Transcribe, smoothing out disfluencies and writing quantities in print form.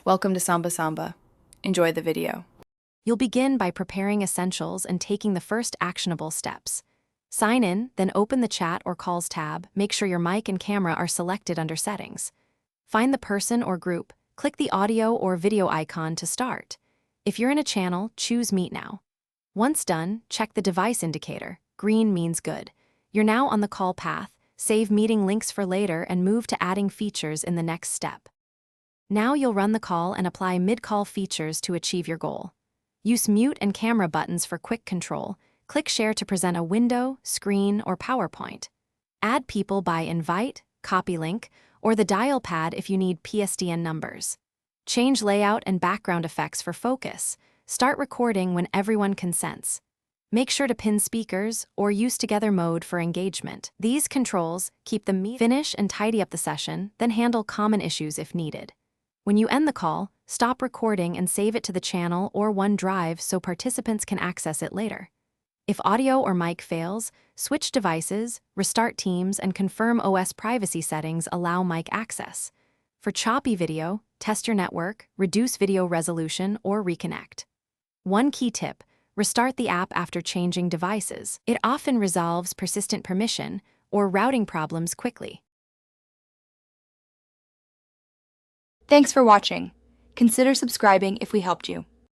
Welcome to Samba Samba. Enjoy the video. You'll begin by preparing essentials and taking the first actionable steps. Sign in, then open the Chat or Calls tab. Make sure your mic and camera are selected under Settings. Find the person or group. Click the audio or video icon to start. If you're in a channel, choose Meet Now. Once done, check the device indicator. Green means good. You're now on the call path. Save meeting links for later and move to adding features in the next step. Now you'll run the call and apply mid-call features to achieve your goal. Use mute and camera buttons for quick control. Click Share to present a window, screen, or PowerPoint. Add people by invite, copy link, or the dial pad if you need PSTN numbers. Change layout and background effects for focus. Start recording when everyone consents. Make sure to pin speakers or use together mode for engagement. These controls keep the meet. Finish and tidy up the session, then handle common issues if needed. When you end the call, stop recording and save it to the channel or OneDrive so participants can access it later. If audio or mic fails, switch devices, restart Teams, and confirm OS privacy settings allow mic access. For choppy video, test your network, reduce video resolution, or reconnect. One key tip: restart the app after changing devices. It often resolves persistent permission or routing problems quickly. Thanks for watching. Consider subscribing if we helped you.